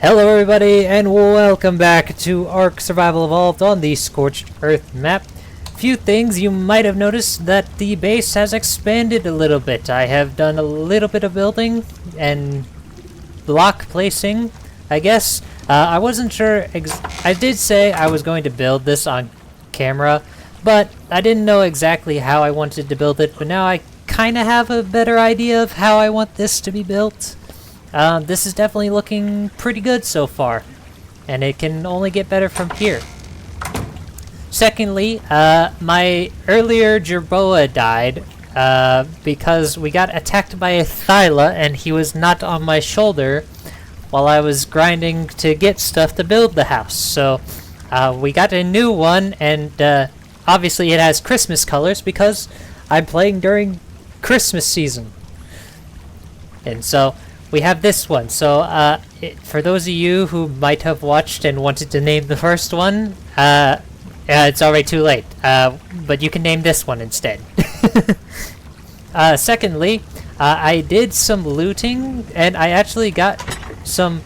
Hello everybody and welcome back to Ark Survival Evolved on the Scorched Earth map. Few things you might have noticed that the base has expanded a little bit. I have done a little bit of building and block placing, I guess. I wasn't sure, I did say I was going to build this on camera, but I didn't know exactly how I wanted to build it, but now I kind of have a better idea of how I want this to be built. This is definitely looking pretty good so far, and it can only get better from here. Secondly, my earlier Jerboa died because we got attacked by a Thyla and he was not on my shoulder while I was grinding to get stuff to build the house. So we got a new one, and obviously it has Christmas colors because I'm playing during Christmas season. And so we have this one. So for those of you who might have watched and wanted to name the first one, it's already too late. But you can name this one instead. Secondly, I did some looting and I actually got some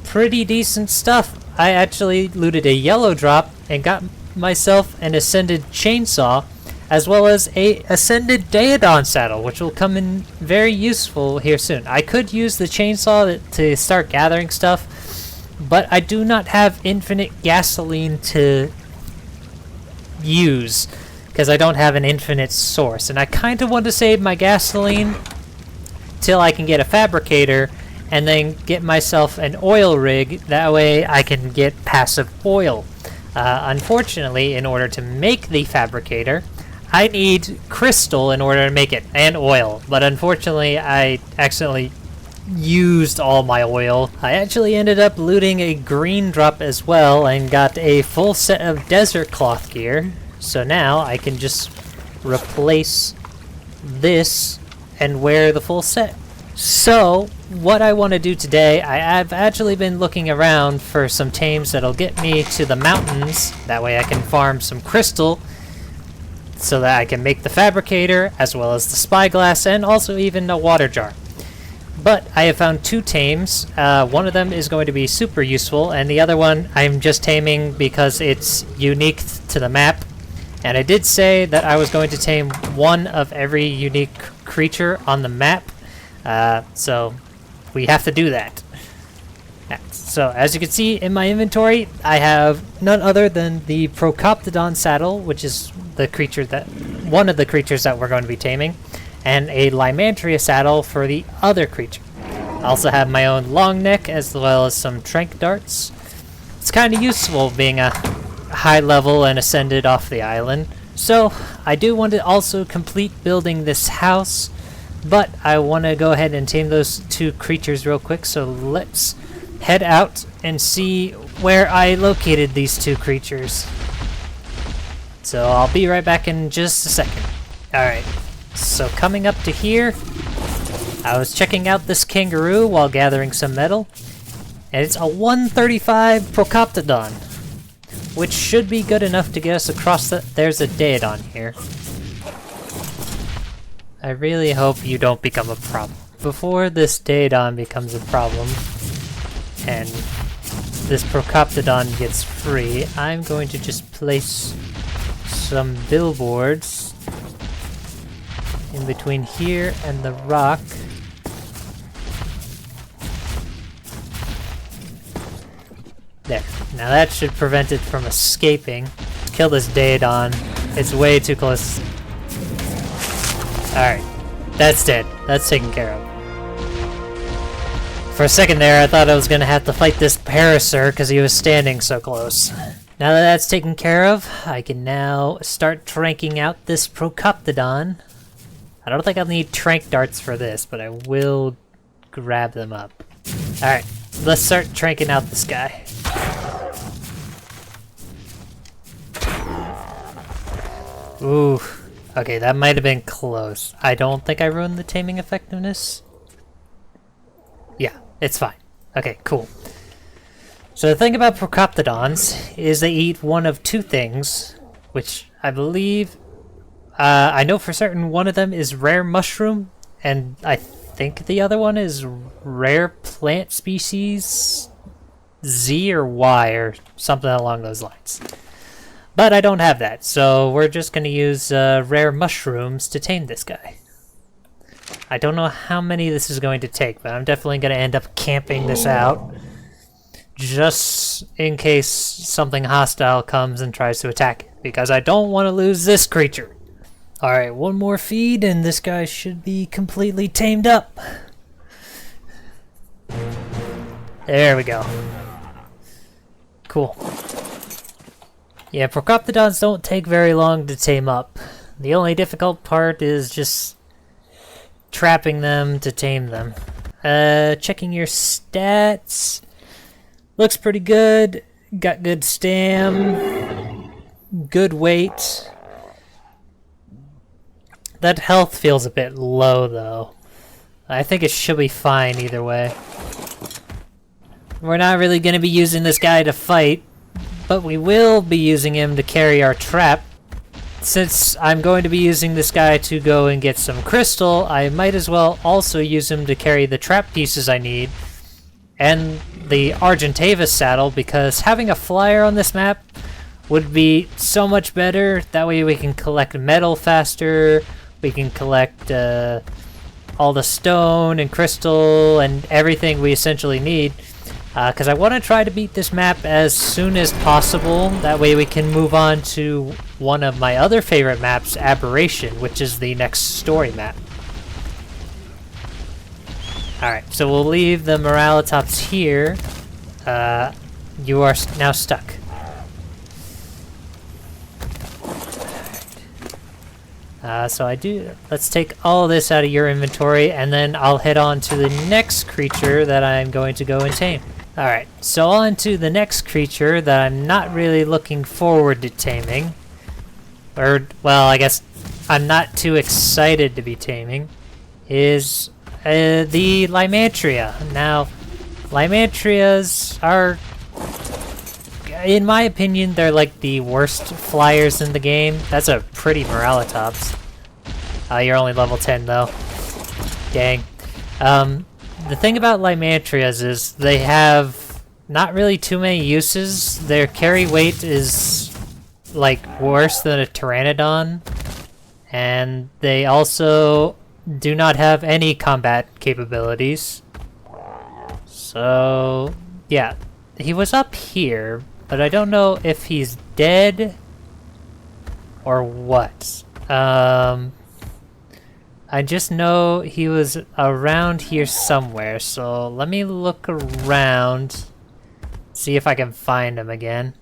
pretty decent stuff. I actually looted a yellow drop and got myself an ascended chainsaw, as well as a ascended Daedon saddle, which will come in very useful here soon. I could use the chainsaw to start gathering stuff, but I do not have infinite gasoline to use because I don't have an infinite source, and I kind of want to save my gasoline till I can get a fabricator and then get myself an oil rig. That way I can get passive oil. Unfortunately, in order to make the fabricator, I need crystal in order to make it, and oil, but unfortunately I accidentally used all my oil. I actually ended up looting a green drop as well and got a full set of desert cloth gear, so now I can just replace this and wear the full set. So what I want to do today, I've actually been looking around for some tames that'll get me to the mountains. That way I can farm some crystal so that I can make the fabricator, as well as the spyglass, and also even a water jar. But I have found two tames. One of them is going to be super useful, and the other one I'm just taming because it's unique to the map. And I did say that I was going to tame one of every unique creature on the map, so we have to do that. So as you can see in my inventory, I have none other than the Procoptodon saddle, which is the creature that one of the creatures that we're going to be taming, and a Lymantria saddle for the other creature. I also have my own long neck as well as some trank darts. It's kind of useful being a high level and ascended off the island. So I do want to also complete building this house, but I want to go ahead and tame those two creatures real quick. So let's head out and see where I located these two creatures. So I'll be right back in just a second. Alright, so coming up to here, I was checking out this kangaroo while gathering some metal, and it's a 135 Procoptodon, which should be good enough to get us across the... There's a Daedon here. I really hope you don't become a problem. Before this Daedon becomes a problem, and this Procoptodon gets free, I'm going to just place some billboards in between here and the rock. There. Now that should prevent it from escaping. Kill this Daedon. It's way too close. Alright. That's dead. That's taken care of. For a second there, I thought I was going to have to fight this Parasaur because he was standing so close. Now that that's taken care of, I can now start tranking out this Procoptodon. I don't think I'll need trank darts for this, but I will grab them up. Alright, let's start tranking out this guy. Ooh, okay, that might have been close. I don't think I ruined the taming effectiveness. Yeah, it's fine. Okay, cool. So the thing about Procoptodons is they eat one of two things, which I believe, I know for certain one of them is rare mushroom, and I think the other one is rare plant species. Z or Y or something along those lines. But I don't have that, so we're just going to use rare mushrooms to tame this guy. I don't know how many this is going to take, but I'm definitely going to end up camping this out. Just in case something hostile comes and tries to attack it, because I don't want to lose this creature. Alright, one more feed and this guy should be completely tamed up. There we go. Cool. Yeah, Procoptodons don't take very long to tame up. The only difficult part is just trapping them to tame them. Checking your stats. Looks pretty good. Got good stam. Good weight. That health feels a bit low though. I think it should be fine either way. We're not really going to be using this guy to fight, but we will be using him to carry our trap. Since I'm going to be using this guy to go and get some crystal, I might as well also use him to carry the trap pieces I need and the Argentavis saddle, because having a flyer on this map would be so much better. That way we can collect metal faster, we can collect all the stone and crystal and everything we essentially need. Because I want to try to beat this map as soon as possible. That way we can move on to one of my other favorite maps, Aberration, which is the next story map. Alright, so we'll leave the Moralitops here. You are now stuck. Let's take all this out of your inventory, and then I'll head on to the next creature that I'm going to go and tame. Alright, so on to the next creature that I'm not really looking forward to taming. Or, well, I guess I'm not too excited to be taming. Is the Lymantria. Now, Lymantrias are, in my opinion, they're like the worst flyers in the game. That's a pretty Moralitops. You're only level 10 though. Dang. The thing about Lymantrias is they have not really too many uses. Their carry weight is like worse than a Pteranodon, and they also do not have any combat capabilities. So yeah, he was up here, but I don't know if he's dead or what. I just know he was around here somewhere, so let me look around, see if I can find him again.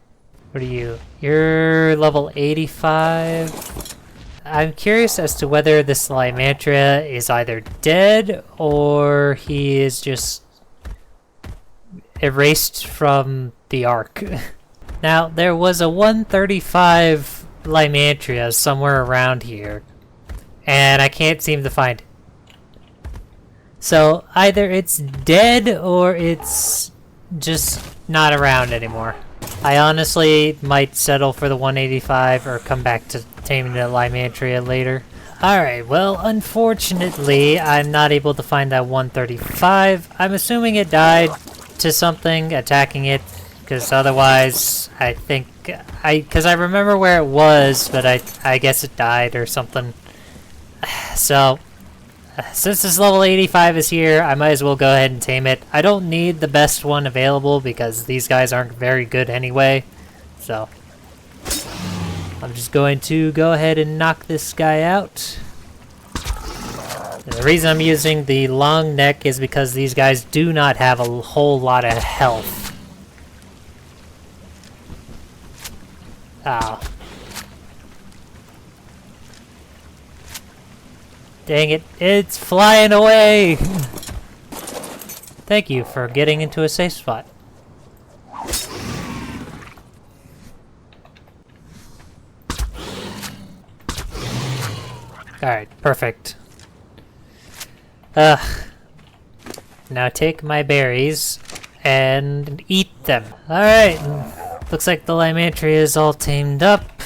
What are you? You're level 85. I'm curious as to whether this Lymantria is either dead or he is just erased from the Ark. Now, there was a 135 Lymantria somewhere around here, and I can't seem to find it. So either it's dead or it's just not around anymore. I honestly might settle for the 185 or come back to taming the Lymantria later. Alright, well, unfortunately, I'm not able to find that 135. I'm assuming it died to something attacking it, because otherwise, I think... Because I remember where it was, but I guess it died or something. So, since this level 85 is here, I might as well go ahead and tame it. I don't need the best one available because these guys aren't very good anyway. So, I'm just going to go ahead and knock this guy out. And the reason I'm using the long neck is because these guys do not have a whole lot of health. Ow. Dang it, it's flying away! Thank you for getting into a safe spot. Alright, perfect. Now take my berries and eat them. Alright, looks like the Lymantria is all tamed up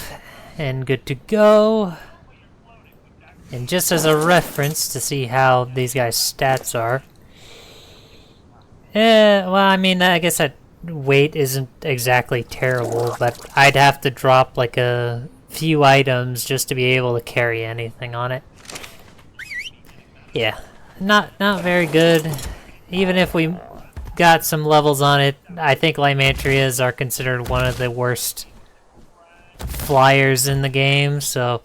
and good to go. And just as a reference to see how these guys' stats are. Well, I mean, I guess that weight isn't exactly terrible, but I'd have to drop like a few items just to be able to carry anything on it. Yeah, not very good. Even if we got some levels on it, I think Lymantrias are considered one of the worst flyers in the game, so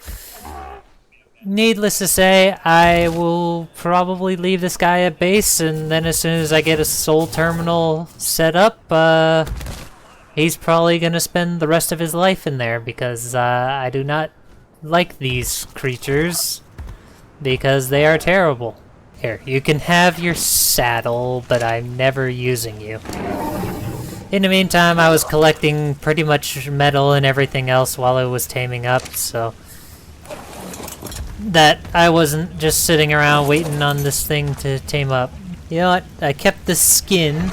needless to say, I will probably leave this guy at base, and then as soon as I get a soul terminal set up, he's probably gonna spend the rest of his life in there, because I do not like these creatures, because they are terrible. Here, you can have your saddle, but I'm never using you. In the meantime, I was collecting pretty much metal and everything else while I was taming up, so that I wasn't just sitting around waiting on this thing to tame up. You know what? I kept the skin,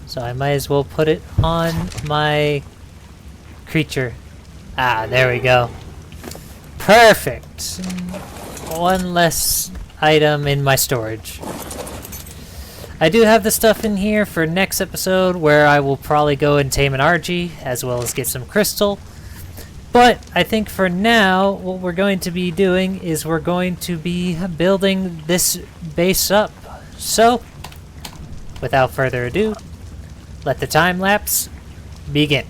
so I might as well put it on my creature. Ah, there we go. Perfect. One less item in my storage. I do have the stuff in here for next episode where I will probably go and tame an RG as well as get some crystal. But I think for now what we're going to be doing is we're going to be building this base up. So without further ado, let the time lapse begin.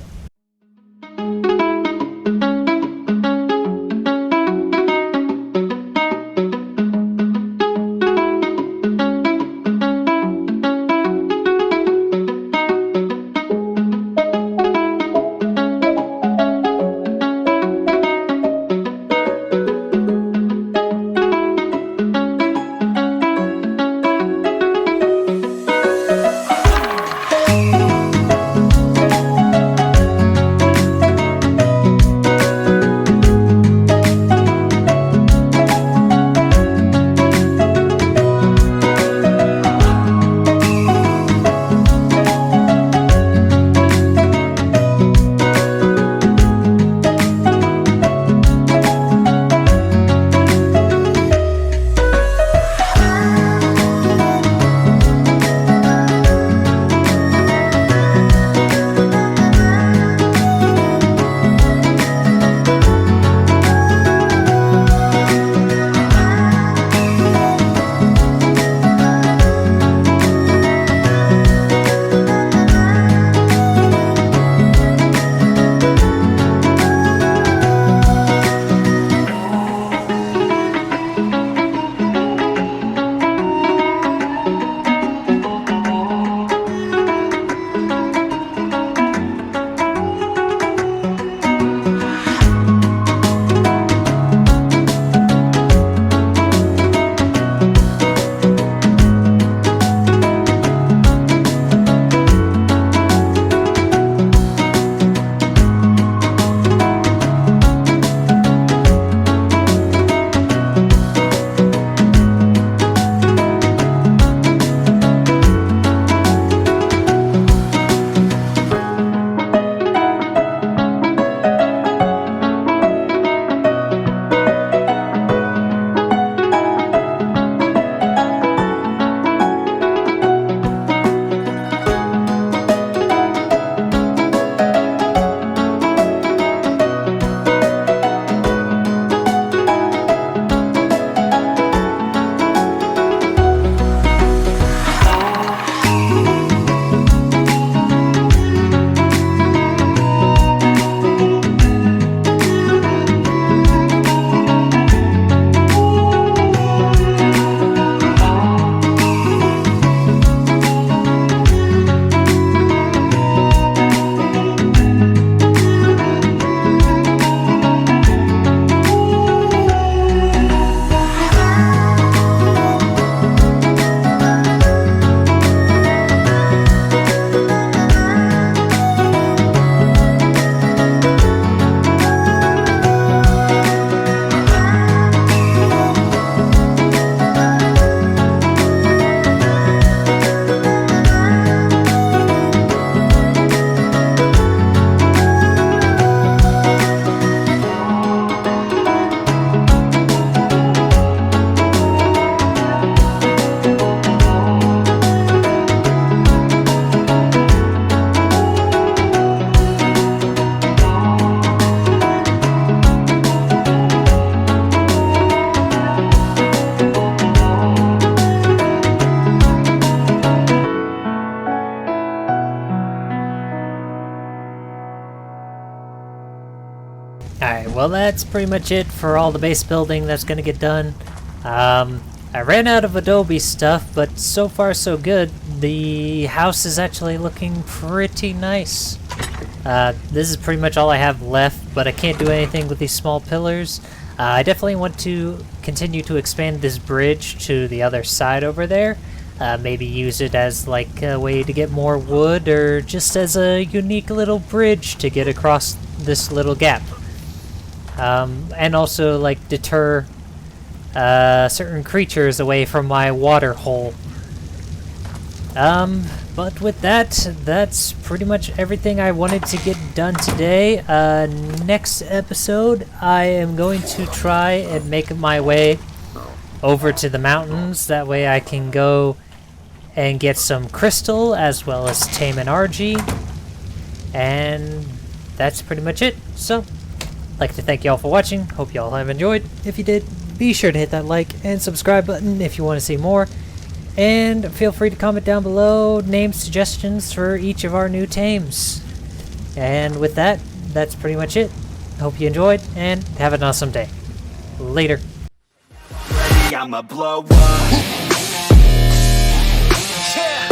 well, that's pretty much it for all the base building that's gonna get done. I ran out of Adobe stuff, but so far so good. The house is actually looking pretty nice. This is pretty much all I have left, but I can't do anything with these small pillars. I definitely want to continue to expand this bridge to the other side over there. Maybe use it as like a way to get more wood, or just as a unique little bridge to get across this little gap. And also like deter certain creatures away from my water hole. But with that, that's pretty much everything I wanted to get done today. Next episode, I am going to try and make my way over to the mountains. That way I can go and get some crystal as well as tame an RG. And that's pretty much it. So, I'd like to thank y'all for watching. Hope y'all have enjoyed. If you did, be sure to hit that like and subscribe button if you want to see more. And feel free to comment down below name suggestions for each of our new tames. And with that, that's pretty much it. Hope you enjoyed, and have an awesome day. Later. I'ma blow up. Yeah.